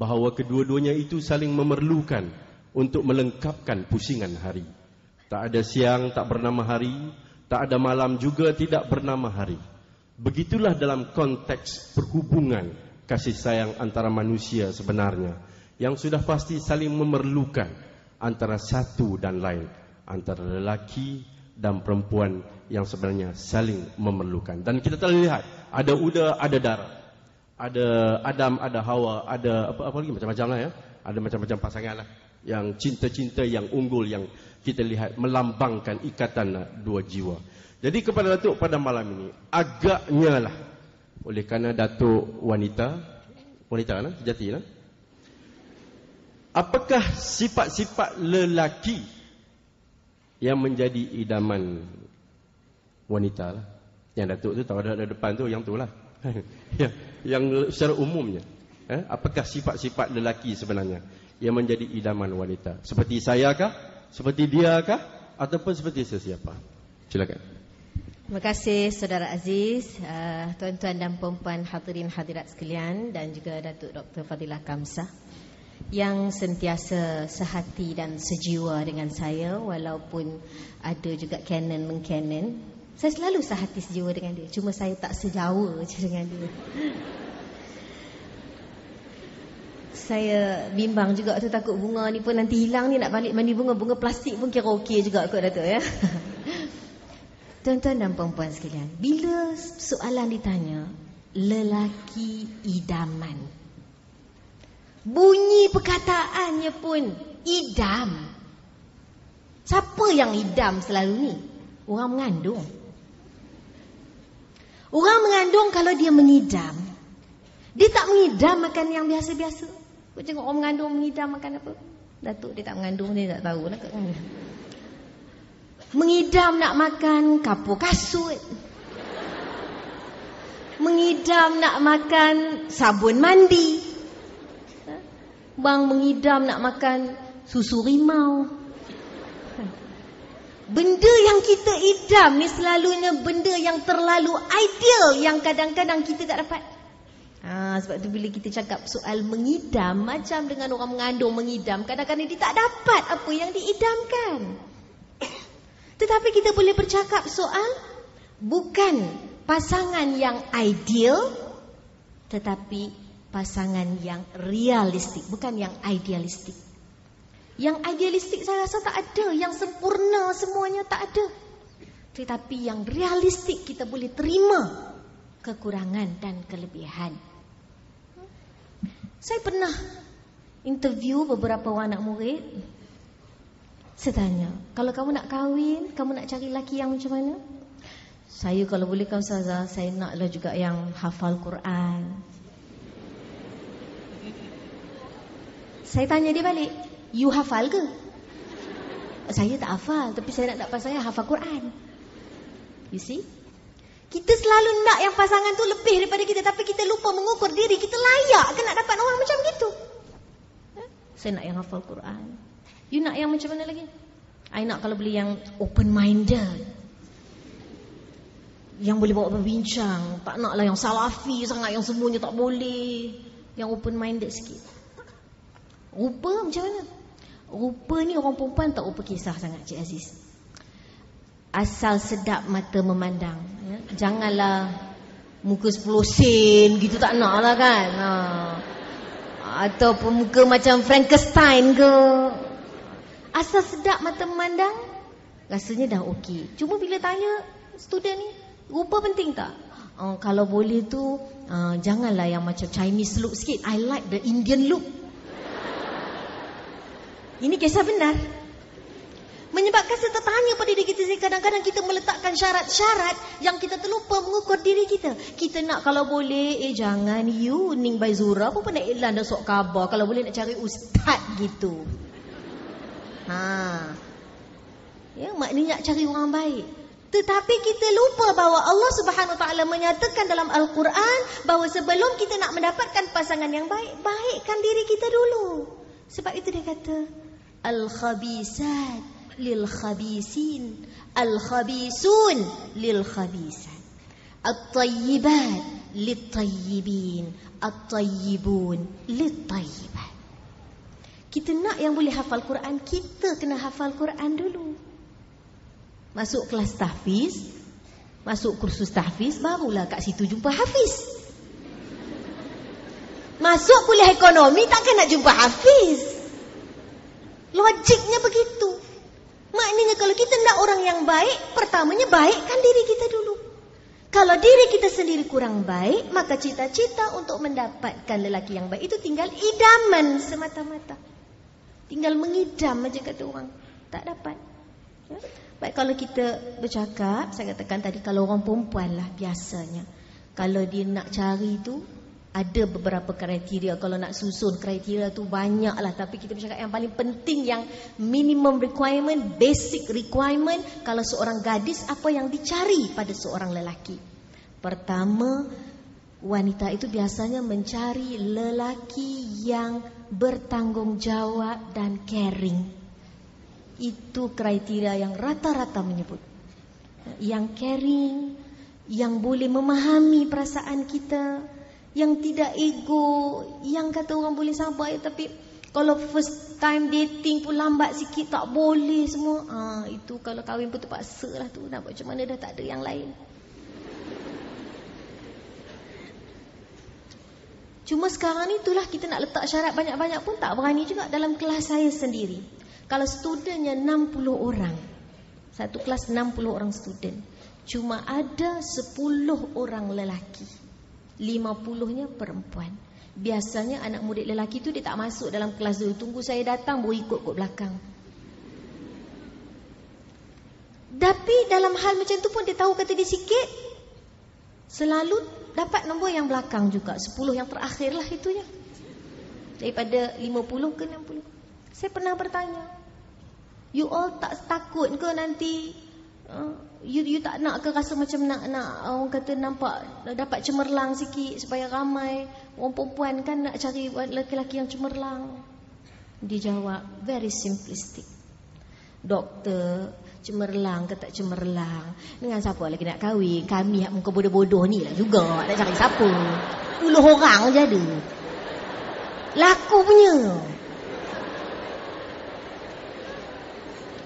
bahawa kedua-duanya itu saling memerlukan untuk melengkapkan pusingan hari. Tak ada siang tak bernama hari, tak ada malam juga tidak bernama hari. Begitulah dalam konteks perhubungan kasih sayang antara manusia sebenarnya, yang sudah pasti saling memerlukan antara satu dan lain, antara lelaki dan perempuan yang sebenarnya saling memerlukan. Dan kita telah lihat, ada udara, ada darah, ada Adam, ada Hawa, ada apa lagi macam-macam lah ya. Ada macam-macam pasangan lah, yang cinta-cinta yang unggul, yang kita lihat melambangkan ikatan dua jiwa. Jadi kepada Datuk pada malam ini, agaknya lah, oleh kerana Datuk wanita lah, sejati lah, apakah sifat-sifat lelaki yang menjadi idaman wanita lah? Yang Datuk tu tahu ada depan tu, yang tu lah. Yang secara umumnya, apakah sifat-sifat lelaki sebenarnya yang menjadi idaman wanita? Seperti saya kah? Seperti dia kah? Ataupun seperti sesiapa? Silakan. Terima kasih Saudara Aziz, tuan-tuan dan puan-puan hadirin hadirat sekalian, dan juga Datuk Dr. Fadilah Kamsah yang sentiasa sehati dan sejiwa dengan saya, walaupun ada juga canon-mengcanon. Saya selalu sehati sejiwa dengan dia, cuma saya tak sejawa je dengan dia. Saya bimbang juga tu, takut bunga ni pun nanti hilang ni, nak balik mandi bunga plastik pun kira okey juga kot Datuk ya. Tuan-tuan dan puan-puan sekalian, bila soalan ditanya lelaki idaman, bunyi perkataannya pun idam. Siapa yang idam selalu ni? Orang mengandung. Orang mengandung kalau dia mengidam, dia tak mengidam makan yang biasa-biasa. Kau tengok orang mengandung mengidam makan apa? Datuk dia tak mengandung, dia tak tahu lah kat mana. Mengidam nak makan kapur kasut, mengidam nak makan sabun mandi, bang mengidam nak makan susu rimau. Benda yang kita idam ni selalunya benda yang terlalu ideal, yang kadang-kadang kita tak dapat. Sebab tu bila kita cakap soal mengidam, macam dengan orang mengandung mengidam, kadang-kadang dia tak dapat apa yang diidamkan. Tetapi kita boleh bercakap soal bukan pasangan yang ideal, tetapi pasangan yang realistik, bukan yang idealistik. Yang idealistik saya rasa tak ada, yang sempurna semuanya tak ada. Tetapi yang realistik kita boleh terima kekurangan dan kelebihan. Saya pernah interview beberapa anak murid. Saya tanya, kalau kamu nak kahwin, kamu nak cari lelaki yang macam mana? Saya kalau boleh kan Ustazah, saya naklah juga yang hafal Quran. Saya tanya dia balik, you hafal ke? Saya tak hafal, tapi saya nak dapat saya hafal Quran. You see? Kita selalu nak yang pasangan tu lebih daripada kita, tapi kita lupa mengukur diri kita layak ke nak dapat orang macam gitu. Saya nak yang hafal Quran. You nak yang macam mana lagi? I nak kalau boleh yang open-minded, yang boleh bawa berbincang. Tak naklah yang salafi sangat, yang semuanya tak boleh. Yang open-minded sikit. Rupa macam mana? Rupa ni orang perempuan tak rupa kisah sangat, Cik Aziz. Asal sedap mata memandang ya? Janganlah muka 10 sen gitu, tak nak lah kan. Ataupun muka macam Frankenstein ke. Asal sedap mata memandang, rasanya dah okey. Cuma bila tanya student ni, rupa penting tak? Kalau boleh tu janganlah yang macam Chinese look sikit. I like the Indian look. Ini kisah benar. Menyebabkan saya tertanya pada diri kita, kadang-kadang kita meletakkan syarat-syarat yang kita terlupa mengukur diri kita. Kita nak kalau boleh, jangan you Ning Baizura apa nak iklan dah sok khabar. Kalau boleh nak cari ustaz gitu. Ya, maknanya nak cari orang baik. Tetapi kita lupa bahawa Allah Subhanahu Wa Taala menyatakan dalam Al-Quran bahawa sebelum kita nak mendapatkan pasangan yang baik, baikkan diri kita dulu. Sebab itu dia kata, Al-khabisat lil-khabisin, Al-khabisun lil-khabisat, At-tayyibat lit-tayyibin, At-tayyibun lit-tayyibat. Kita nak yang boleh hafal Quran, kita kena hafal Quran dulu. Masuk kelas tahfiz, masuk kursus tahfiz, barulah kat situ jumpa hafiz. Masuk kuliah ekonomi, takkan nak jumpa hafiz. Logiknya begitu. Maknanya kalau kita nak orang yang baik, pertamanya baikkan diri kita dulu. Kalau diri kita sendiri kurang baik, maka cita-cita untuk mendapatkan lelaki yang baik itu tinggal idaman semata-mata. Tinggal mengidam aja kata orang. Tak dapat. Ya? Baik, kalau kita bercakap, saya katakan tadi, kalau orang perempuan lah biasanya, kalau dia nak cari tu, ada beberapa kriteria. Kalau nak susun kriteria tu banyak lah. Tapi kita bercakap yang paling penting, yang minimum requirement, basic requirement. Kalau seorang gadis, apa yang dicari pada seorang lelaki? Pertama, wanita itu biasanya mencari lelaki yang bertanggungjawab dan caring. Itu kriteria yang rata-rata menyebut. Yang caring, yang boleh memahami perasaan kita, yang tidak ego, yang kata orang boleh sabar, tapi kalau first time dating pun lambat sikit, tak boleh semua. Itu kalau kahwin pun terpaksa lah tu. Nak buat macam mana, dah tak ada yang lain. Cuma sekarang ni itulah, kita nak letak syarat banyak-banyak pun tak berani juga. Dalam kelas saya sendiri, kalau studentnya 60 orang, satu kelas 60 orang student, cuma ada 10 orang lelaki, 50-nya perempuan. Biasanya anak murid lelaki tu dia tak masuk dalam kelas dulu, tunggu saya datang baru ikut kat belakang. Tapi dalam hal macam tu pun dia tahu kata dia sikit, selalu dapat nombor yang belakang juga, 10 yang terakhir lah itunya. Daripada 50 ke 60. Saya pernah bertanya, you all tak takut ke nanti you tak nak ke rasa macam nak orang kata nampak dapat cemerlang sikit supaya ramai orang perempuan kan nak cari lelaki-lelaki yang cemerlang? Dia jawab very simplistic. Doktor, cemerlang ke tak cemerlang, dengan siapa lagi nak kahwin? Kami muka bodoh-bodoh ni lah juga nak cari siapa? 10 orang je ada, laku punya.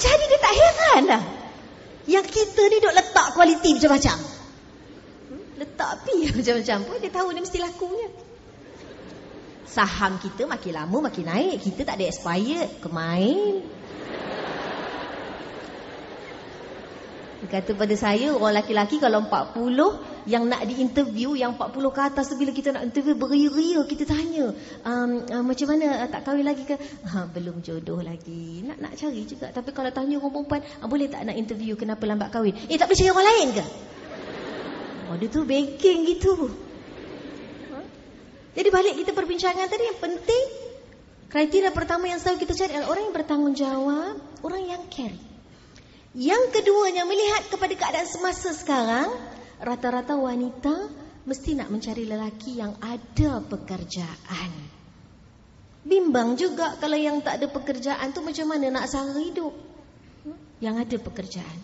Jadi dia tak heran lah yang kita ni duk letak kualiti macam-macam, letak api macam-macam pun dia tahu dia mesti lakunya. Saham kita makin lama makin naik, kita tak ada expired, kemain. Dia kata pada saya, orang laki-laki kalau 40 yang nak diinterview, yang 40 ke atas tu, bila kita nak interview beria-ria kita tanya, macam mana, tak kahwin lagi ke? Belum jodoh lagi. Nak cari juga. Tapi kalau tanya orang perempuan, boleh tak nak interview, kenapa lambat kahwin? Tak boleh cari orang lain ke? Dia tu banking gitu. Jadi balik kita perbincangan tadi, yang penting kriteria pertama yang selalu kita cari adalah orang yang bertanggungjawab, orang yang care. Yang keduanya, melihat kepada keadaan semasa sekarang, rata-rata wanita mesti nak mencari lelaki yang ada pekerjaan. Bimbang juga kalau yang tak ada pekerjaan tu macam mana nak sara hidup. Yang ada pekerjaan.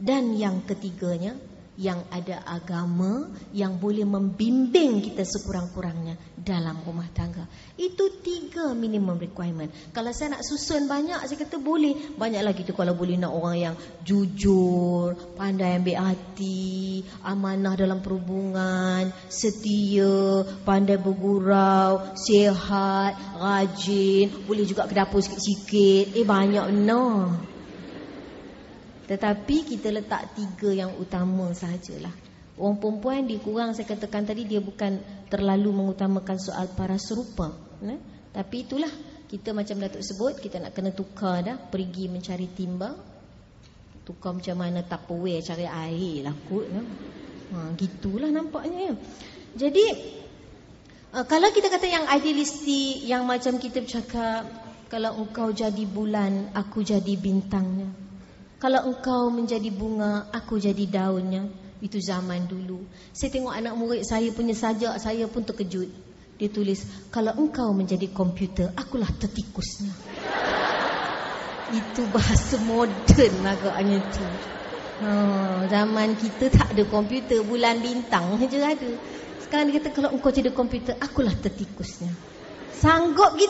Dan yang ketiganya, yang ada agama, yang boleh membimbing kita sekurang-kurangnya dalam rumah tangga. Itu 3 minimum requirement. Kalau saya nak susun banyak, saya kata boleh. Banyak lagi tu kalau boleh nak orang yang jujur, pandai ambil hati, amanah dalam perhubungan, setia, pandai bergurau, sihat, rajin, boleh juga ke dapur sikit-sikit. Banyak benar. Tetapi kita letak 3 yang utama sahajalah. Orang perempuan dikurang, saya katakan tadi, dia bukan terlalu mengutamakan soal paras rupa. Tapi itulah, kita macam Datuk sebut, kita nak kena tukar dah, pergi mencari timba. Tukar macam mana Tupperware cari air lah kot. Gitulah nampaknya. Jadi, kalau kita kata yang idealistik, yang macam kita bercakap, kalau engkau jadi bulan, aku jadi bintangnya. Kalau engkau menjadi bunga, aku jadi daunnya. Itu zaman dulu. Saya tengok anak murid saya punya sajak, saya pun terkejut. Dia tulis, kalau engkau menjadi komputer, akulah tertikusnya. Itu bahasa moden agaknya tu. Zaman kita tak ada komputer, bulan bintang je ada. Sekarang dia kata, kalau engkau jadi komputer, akulah tertikusnya. Sanggup gitu.